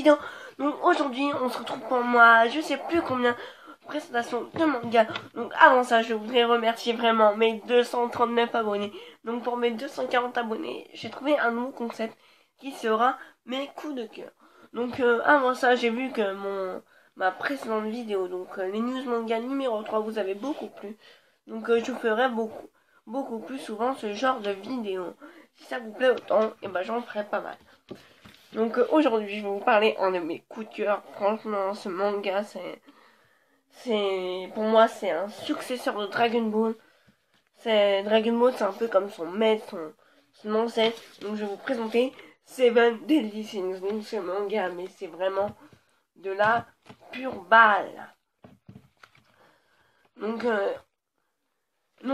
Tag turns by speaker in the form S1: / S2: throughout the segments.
S1: vidéo. Donc aujourd'hui on se retrouve pour moi, je sais plus combien présentation de manga. Donc avant ça je voudrais remercier vraiment mes 239 abonnés. Donc pour mes 240 abonnés j'ai trouvé un nouveau concept qui sera mes coups de cœur. Donc avant ça j'ai vu que ma précédente vidéo, donc les news manga numéro 3 vous avez beaucoup plu. Donc je ferai beaucoup plus souvent ce genre de vidéo. Si ça vous plaît autant, et ben j'en ferai pas mal. Donc aujourd'hui je vais vous parler un de mes coups de cœur. Franchement ce manga pour moi c'est un successeur de Dragon Ball. Dragon Ball, c'est un peu comme son maître, son ancêtre. Donc je vais vous présenter Seven Deadly Sins. Donc ce manga, mais c'est vraiment de la pure balle. Donc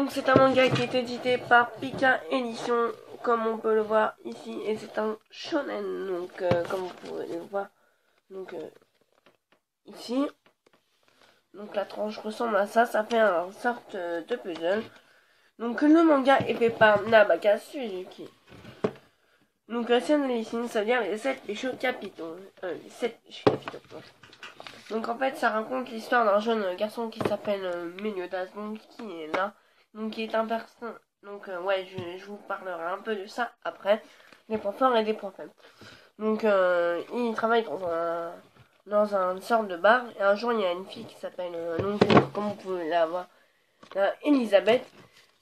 S1: c'est un manga qui est édité par Pika Édition, comme on peut le voir ici, et c'est un shonen, donc comme vous pouvez le voir, donc ici, donc la tranche ressemble à ça, ça fait une sorte de puzzle. Donc le manga est fait par Nabaka Suzuki. Donc Seven Deadly Sins, ça veut dire les 7 péchés capitaux, les 7 péchés capitaux. Donc en fait ça raconte l'histoire d'un jeune garçon qui s'appelle Meliodas, donc qui est là. Donc qui est un personnage. Donc ouais, je vous parlerai un peu de ça après. Des points forts et des points faibles. Donc il travaille dans un sorte de bar. Et un jour il y a une fille qui s'appelle comme vous pouvez la voir, Elisabeth.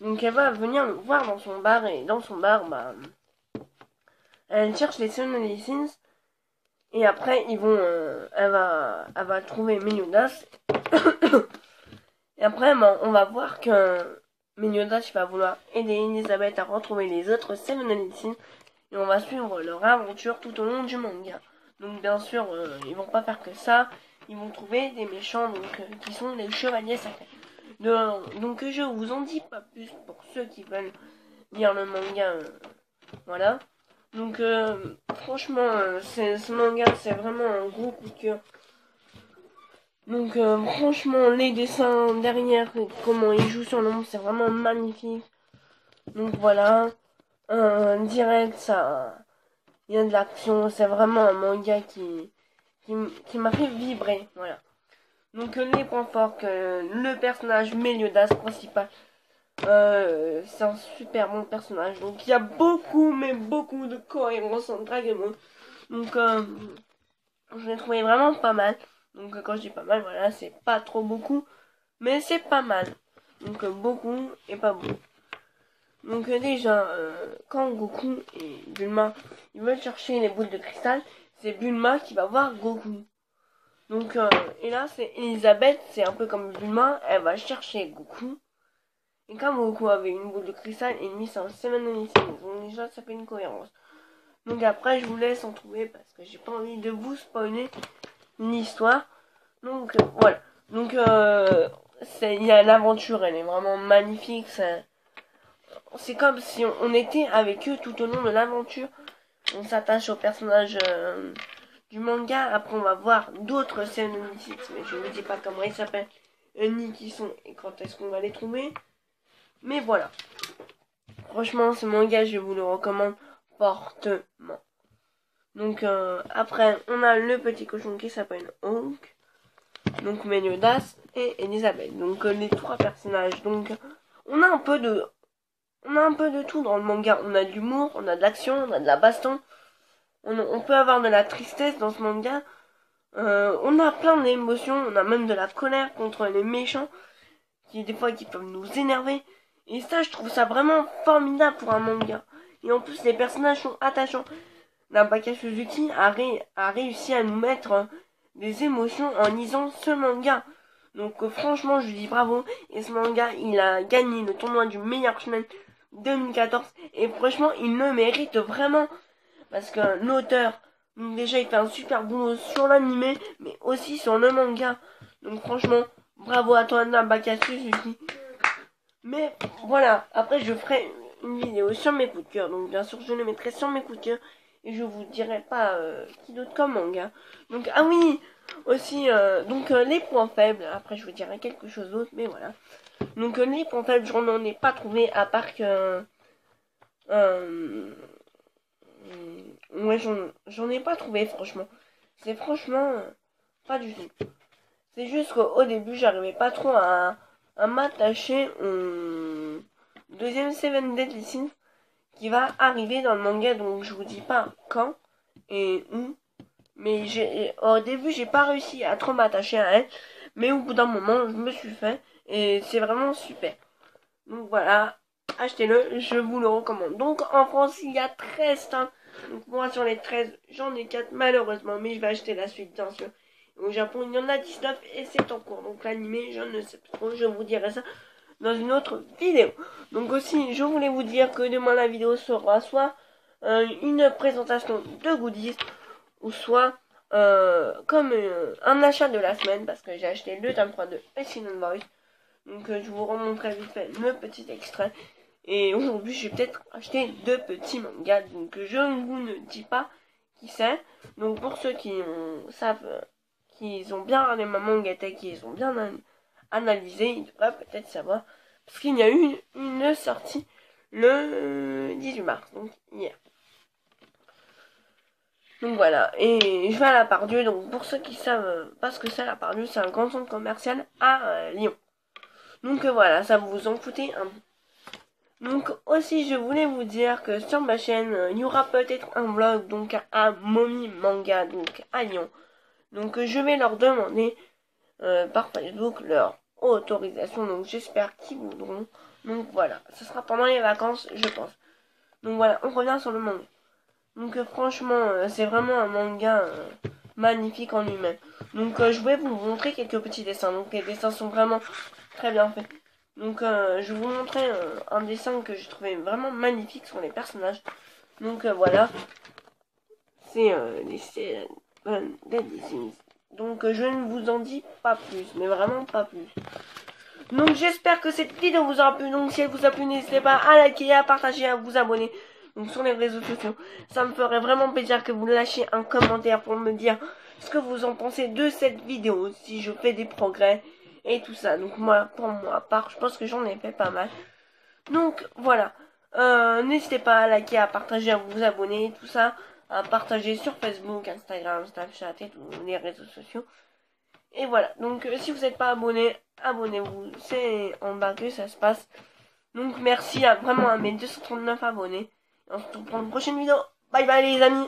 S1: Donc elle va venir le voir dans son bar. Et dans son bar, elle cherche les Seven Deadly Sins. Et après elle va trouver Meliodas. Et après on va voir que Meliodas va vouloir aider Elisabeth à retrouver les autres Seven Deadly Sins et on va suivre leur aventure tout au long du manga. Donc bien sûr, ils vont pas faire que ça, ils vont trouver des méchants qui sont les chevaliers sacrés. Donc je vous en dis pas plus pour ceux qui veulent lire le manga. Voilà. Donc franchement, ce manga c'est vraiment un gros coup de cœur. Donc franchement les dessins derrière, comment ils jouent sur l'ombre, c'est vraiment magnifique. Donc voilà, direct ça, il y a de l'action, c'est vraiment un manga qui m'a fait vibrer, voilà. Donc les points forts, que le personnage Meliodas principal, c'est un super bon personnage. Donc il y a beaucoup de cohérence en Dragon Ball. Donc je l'ai trouvé vraiment pas mal. Donc quand je dis pas mal, voilà, c'est pas trop beaucoup, mais c'est pas mal. Donc beaucoup et pas beaucoup. Donc déjà, quand Goku et Bulma ils veulent chercher les boules de cristal, c'est Bulma qui va voir Goku. Donc et là c'est Elisabeth, c'est un peu comme Bulma, elle va chercher Goku. Et comme Goku avait une boule de cristal et mis ça en Seven Deadly Sins, donc déjà ça fait une cohérence. Donc après je vous laisse en trouver parce que j'ai pas envie de vous spoiler l'histoire. Donc voilà. Donc il y a l'aventure, elle est vraiment magnifique. C'est comme si on était avec eux tout au long de l'aventure. On s'attache au personnage du manga. Après on va voir d'autres scènes de Mythics, mais je ne vous dis pas comment ils s'appellent, ni qui sont et quand est-ce qu'on va les trouver. Mais voilà. Franchement ce manga je vous le recommande fortement. Donc après on a le petit cochon qui s'appelle Honk. Donc Meliodas et Elisabeth. Donc les trois personnages. Donc on a un peu de tout dans le manga. On a de l'humour, on a de l'action, on a de la baston. On peut avoir de la tristesse dans ce manga. On a plein d'émotions. On a même de la colère contre les méchants qui peuvent nous énerver. Et ça, je trouve ça vraiment formidable pour un manga. Et en plus, les personnages sont attachants. Nabaka Suzuki a réussi à nous mettre des émotions en lisant ce manga. Donc franchement, je lui dis bravo. Et ce manga, il a gagné le tournoi du meilleur shonen 2014. Et franchement, il le mérite vraiment. Parce que l'auteur, déjà, il fait un super boulot sur l'anime, mais aussi sur le manga. Donc franchement, bravo à toi, Nabaka Suzuki. Mais voilà, après je ferai une vidéo sur mes coups de cœur. Donc bien sûr, je le mettrai sur mes coups de cœur. Et je vous dirai pas qui d'autre comme manga. Donc ah oui, aussi les points faibles. Après je vous dirai quelque chose d'autre, mais voilà. Donc les points faibles, j'en en ai pas trouvé à part que ouais, j'en ai pas trouvé franchement. c'est franchement pas du tout. C'est juste qu'au début, j'arrivais pas trop à m'attacher au deuxième Seven Deadly Sins qui va arriver dans le manga, donc je vous dis pas quand et où. Mais au début, j'ai pas réussi à trop m'attacher à elle, mais au bout d'un moment, je me suis fait et c'est vraiment super. Donc voilà, achetez-le, je vous le recommande. Donc en France, il y a 13 tomes. Donc moi sur les 13, j'en ai 4 malheureusement, mais je vais acheter la suite bien sûr. Au Japon, il y en a 19 et c'est en cours. Donc l'animé, je ne sais pas trop, je vous dirai ça dans une autre vidéo. Donc aussi, je voulais vous dire que demain la vidéo sera soit une présentation de goodies, ou soit comme un achat de la semaine, parce que j'ai acheté le tome 3 de Accident Voice. Donc je vous remontrerai vite fait le petit extrait. Et aujourd'hui, j'ai peut-être acheté 2 petits mangas. Donc je ne vous ne dis pas qui c'est. Donc pour ceux qui savent qu'ils ont bien regardé ma mangatech, qu'ils ont bien analysé, ils devraient peut-être savoir. Parce qu'il y a eu une sortie le 18 mars, donc hier. Donc voilà, et je vais à la Part-Dieu. Donc pour ceux qui savent pas ce que c'est la Part-Dieu, c'est un grand centre commercial à Lyon. Donc voilà, ça vous en foutez un. Donc aussi je voulais vous dire que sur ma chaîne il y aura peut-être un vlog donc à Momi Manga donc à Lyon. Donc je vais leur demander par Facebook leur autorisation, donc j'espère qu'ils voudront. Donc voilà, ce sera pendant les vacances je pense. Donc voilà, on revient sur le manga. Donc franchement c'est vraiment un manga magnifique en lui-même. Donc je vais vous montrer quelques petits dessins. Donc les dessins sont vraiment très bien faits. Donc je vais vous montrer un dessin que je trouvais vraiment magnifique sur les personnages. Donc voilà, c'est les Deadly Sins. Donc je ne vous en dis pas plus, mais vraiment pas plus. Donc j'espère que cette vidéo vous aura plu. Donc si elle vous a plu, n'hésitez pas à liker, à partager, à vous abonner. Donc sur les réseaux sociaux, ça me ferait vraiment plaisir que vous lâchiez un commentaire pour me dire ce que vous en pensez de cette vidéo, si je fais des progrès et tout ça. Donc moi, pour moi, je pense que j'en ai fait pas mal. Donc voilà, n'hésitez pas à liker, à partager, à vous abonner, tout ça, à partager sur Facebook, Instagram, Snapchat et tous les réseaux sociaux. Et voilà, donc si vous n'êtes pas abonné, abonnez-vous, c'est en bas que ça se passe. Donc merci vraiment à mes 239 abonnés. On se retrouve pour une prochaine vidéo. Bye bye les amis.